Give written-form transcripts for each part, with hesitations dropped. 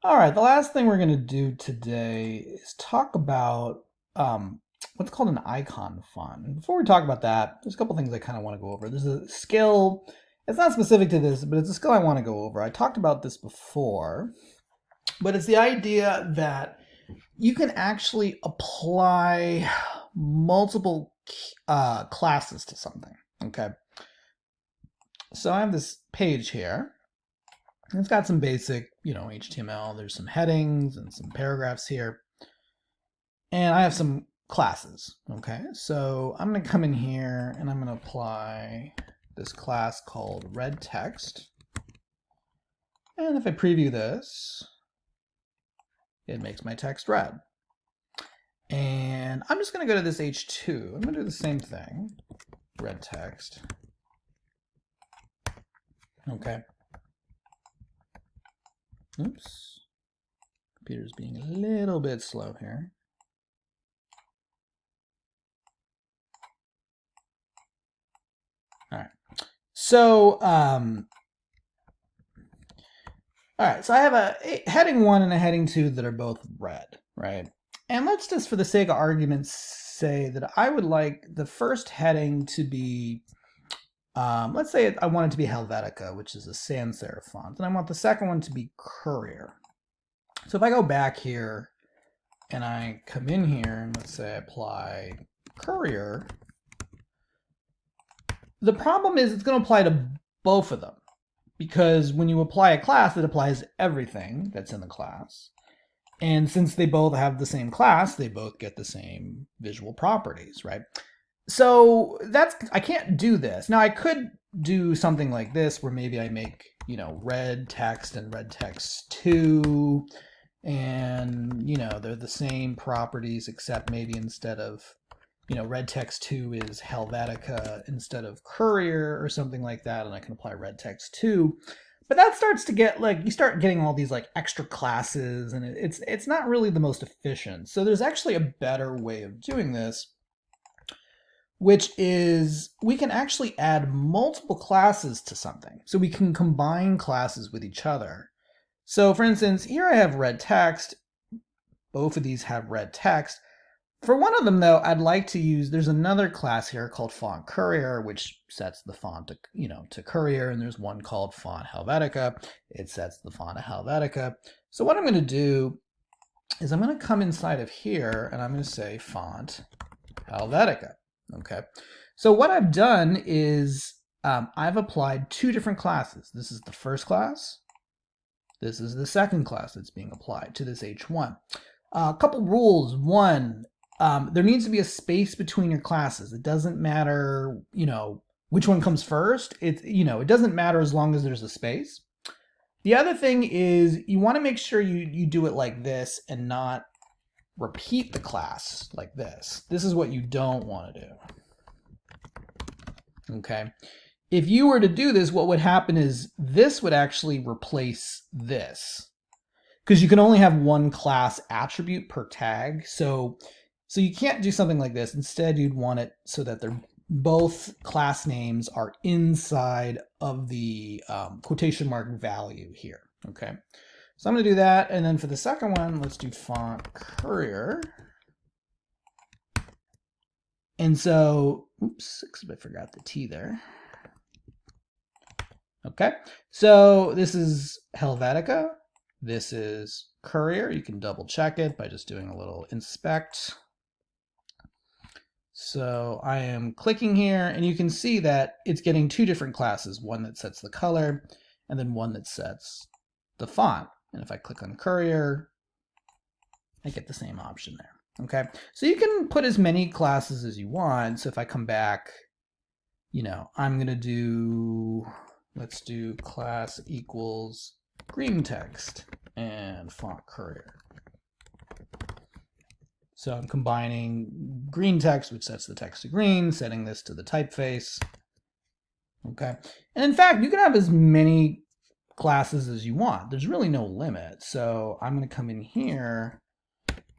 All right, the last thing we're going to do today is talk about what's called an icon font. And before we talk about that, there's a couple things I kind of want to go over. There's a skill, it's not specific to this, but it's a skill I want to go over. I talked about this before, but it's the idea that you can actually apply multiple classes to something. Okay, so I have this page here. It's got some basic, HTML. There's some headings and some paragraphs here. And I have some classes, okay? So I'm gonna come in here and I'm gonna apply this class called red text. And if I preview this, it makes my text red. And I'm just gonna go to this H2. I'm gonna do the same thing, red text. Okay. Oops. Computer's being a little bit slow here. All right. So, all right. So I have a heading 1 and a heading 2 that are both red, right? And let's just, for the sake of argument, say that I would like the first heading to be, let's say I want it to be Helvetica, which is a sans serif font, and I want the second one to be Courier. So if I go back here and I come in here and let's say I apply Courier, the problem is it's going to apply to both of them, because when you apply a class, it applies everything that's in the class. And since they both have the same class, they both get the same visual properties, right? So I can't do this. Now I could do something like this where maybe I make, red text and red text 2, and, they're the same properties, except maybe instead of, red text 2 is Helvetica instead of Courier or something like that, and I can apply red text 2. But that starts to get you start getting all these extra classes, and it's not really the most efficient. So there's actually a better way of doing this, which is we can actually add multiple classes to something. So we can combine classes with each other. So for instance, here I have red text. Both of these have red text. For one of them, though, I'd like to use, there's another class here called Font Courier, which sets the font to Courier, and there's one called Font Helvetica. It sets the font to Helvetica. So what I'm going to do is I'm going to come inside of here, and I'm going to say Font Helvetica. Okay. So what I've done is I've applied two different classes. This is the first class. This is the second class that's being applied to this H1. A couple rules. One, there needs to be a space between your classes. It doesn't matter, which one comes first. It doesn't matter as long as there's a space. The other thing is you want to make sure you do it like this and not repeat the class like this. This is what you don't want to do. Okay. If you were to do this, what would happen is this would actually replace this, because you can only have one class attribute per tag. So you can't do something like this. Instead, you'd want it so that they're both class names are inside of the quotation mark value here. Okay. So I'm going to do that. And then for the second one, let's do Font Courier. And so, oops, I forgot the T there. Okay. So this is Helvetica. This is Courier. You can double check it by just doing a little inspect. So I am clicking here, and you can see that it's getting two different classes, one that sets the color and then one that sets the font. And if I click on Courier, I get the same option there. Okay, so you can put as many classes as you want. So if I come back, I'm going to do, let's do class equals green text and Font Courier. So I'm combining green text, which sets the text to green, setting this to the typeface. Okay. And in fact, you can have as many classes as you want. There's really no limit. So I'm going to come in here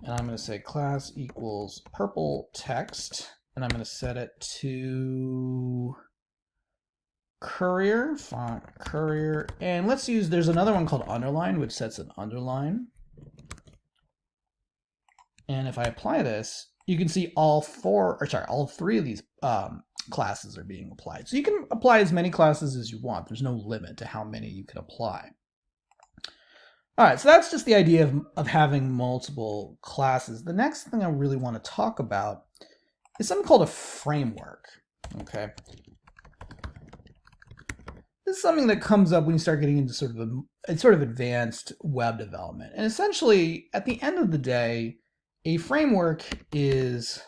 and I'm going to say class equals purple text, and I'm going to set it to Courier, font Courier, and let's use, there's another one called underline, which sets an underline. And if I apply this, you can see all three of these classes are being applied. So you can apply as many classes as you want. There's no limit to how many you can apply. All right, so that's just the idea of having multiple classes. The next thing I really want to talk about is something called a framework, okay? This is something that comes up when you start getting into sort of advanced web development. And essentially, at the end of the day, a framework is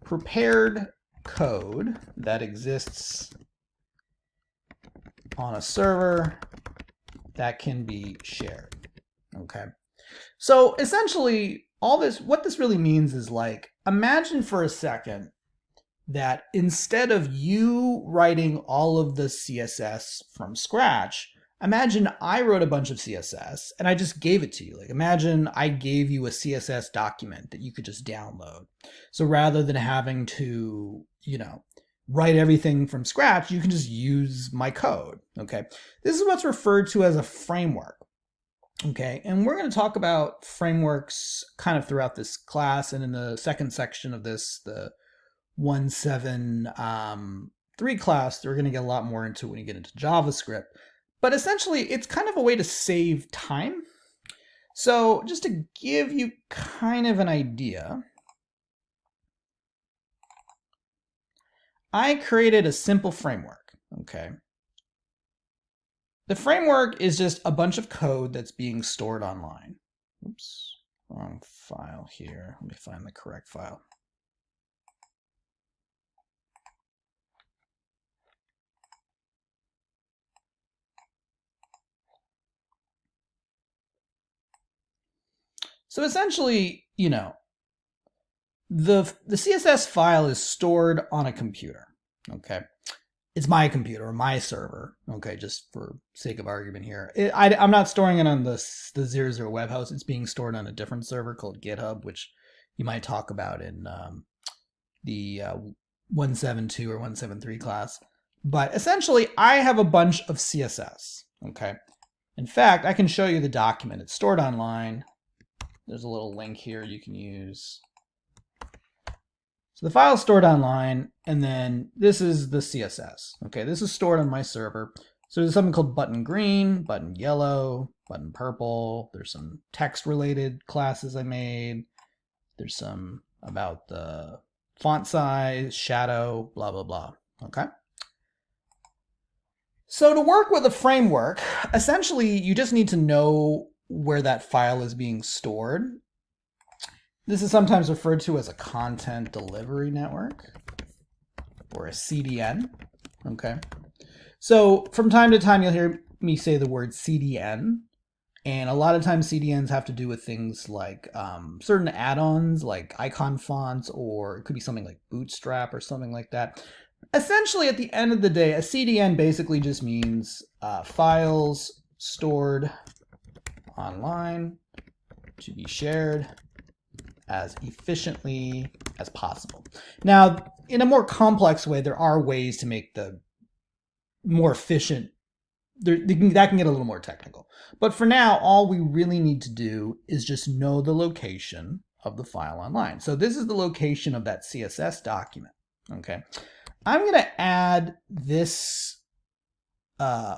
prepared code that exists on a server that can be shared, okay? So essentially, what this really means is, like, imagine for a second that instead of you writing all of the CSS from scratch, imagine I wrote a bunch of CSS and I just gave it to you. Like, imagine I gave you a CSS document that you could just download. So rather than having to, write everything from scratch, you can just use my code, okay? This is what's referred to as a framework, okay? And we're going to talk about frameworks kind of throughout this class, and in the second section of this, the 1.7.3 class, we're going to get a lot more into when you get into JavaScript. But essentially, it's kind of a way to save time. So just to give you kind of an idea, I created a simple framework, okay? The framework is just a bunch of code that's being stored online. Oops, wrong file here. Let me find the correct file. So essentially, the CSS file is stored on a computer, okay? It's my computer or my server, okay, just for sake of argument here. I'm not storing it on the 00 web host. It's being stored on a different server called GitHub, which you might talk about in the 1.7.2 or 1.7.3 class. But essentially, I have a bunch of CSS, okay? In fact, I can show you the document. It's stored online. There's a little link here you can use. So the file is stored online, and then this is the CSS. Okay, this is stored on my server. So there's something called button green, button yellow, button purple. There's some text-related classes I made. There's some about the font size, shadow, blah, blah, blah. Okay? So to work with a framework, essentially, you just need to know where that file is being stored. This is sometimes referred to as a content delivery network, or a CDN, okay? So from time to time, you'll hear me say the word CDN, and a lot of times CDNs have to do with things like certain add-ons, like icon fonts, or it could be something like Bootstrap or something like that. Essentially, at the end of the day, a CDN basically just means files stored online to be shared as efficiently as possible. Now, in a more complex way, there are ways to make the more efficient. That can get a little more technical. But for now, all we really need to do is just know the location of the file online. So this is the location of that CSS document, okay? I'm going to add this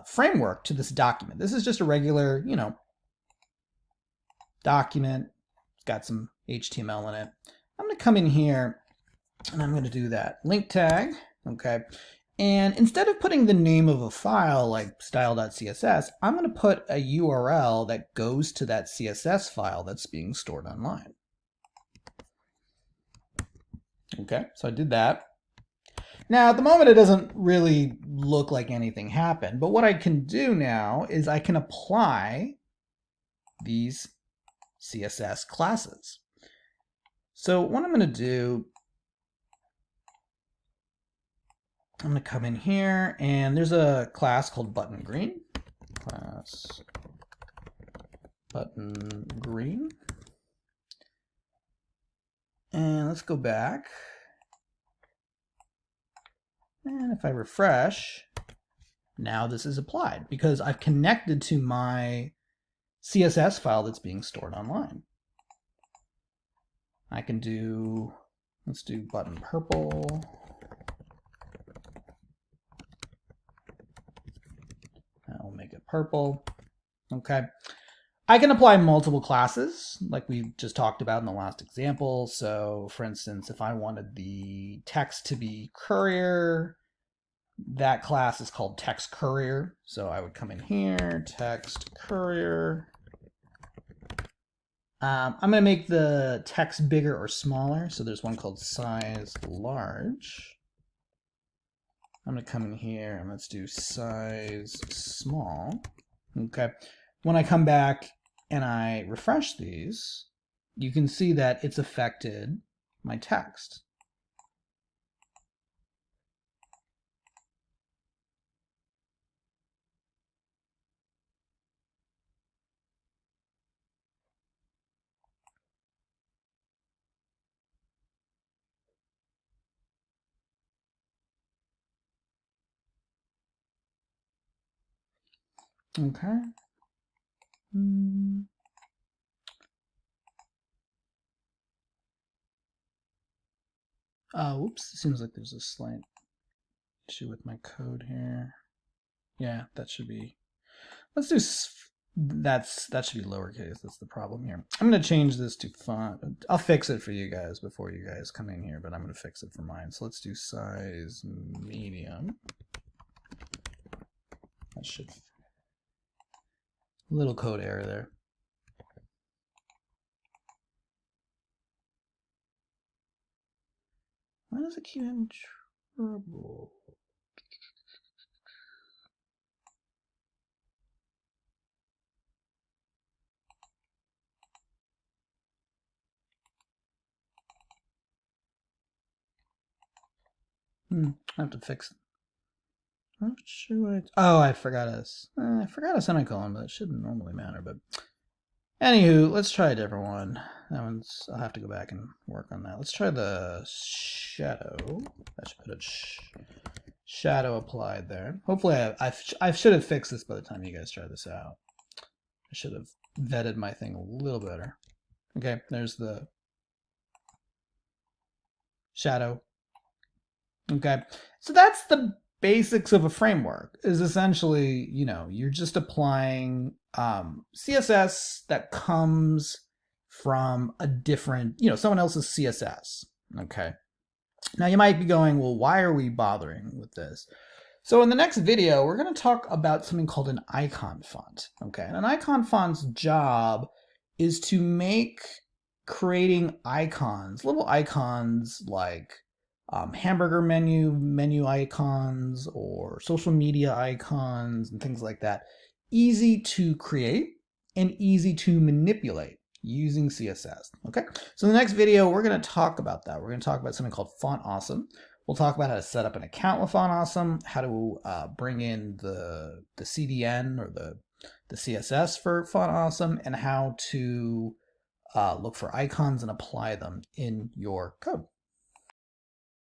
framework to this document. This is just a regular, document. It's got some HTML in it. I'm going to come in here and I'm going to do that link tag, okay? And instead of putting the name of a file like style.css, I'm going to put a URL that goes to that CSS file that's being stored online. Okay, so I did that. Now, at the moment, it doesn't really look like anything happened, but what I can do now is I can apply these CSS classes. So what I'm going to do, I'm going to come in here, and there's a class called button green. Class button green. And let's go back. And if I refresh, Now this is applied because I've connected to my CSS file that's being stored online. I can do, let's do button purple. I'll make it purple. Okay. I can apply multiple classes like we just talked about in the last example. So for instance, if I wanted the text to be courier, that class is called text courier. So I would come in here, text courier. I'm going to make the text bigger or smaller. So there's one called size large. I'm going to come in here and let's do size small. Okay. When I come back and I refresh these, you can see that it's affected my text. Okay. Oops, it seems like there's a slight issue with my code here. Yeah, that should be, let's do, that should be lowercase. That's the problem here. I'm going to change this to font. I'll fix it for you guys before you guys come in here, but I'm going to fix it for mine. So let's do size medium. That should, little code error there. Why does it keep having trouble? I have to fix it. I'm not sure what I forgot a semicolon, but it shouldn't normally matter. But anywho, let's try a different one. That one's, I'll have to go back and work on that. Let's try the shadow. I should put a shadow applied there. Hopefully I should have fixed this by the time you guys try this out. I should have vetted my thing a little better. Okay, there's the shadow. Okay, so that's the basics of a framework. Is essentially, you know, you're just applying CSS that comes from a different, you know, someone else's CSS. Okay, now you might be going, well, why are we bothering with this? So in the next video, we're going to talk about something called an icon font. Okay, and an icon font's job is to make creating icons, little icons like hamburger menu icons or social media icons and things like that, easy to create and easy to manipulate using CSS. Okay, so in the next video, we're going to talk about that. We're going to talk about something called Font Awesome. We'll talk about how to set up an account with Font Awesome, how to bring in the CDN or the CSS for Font Awesome, and how to look for icons and apply them in your code.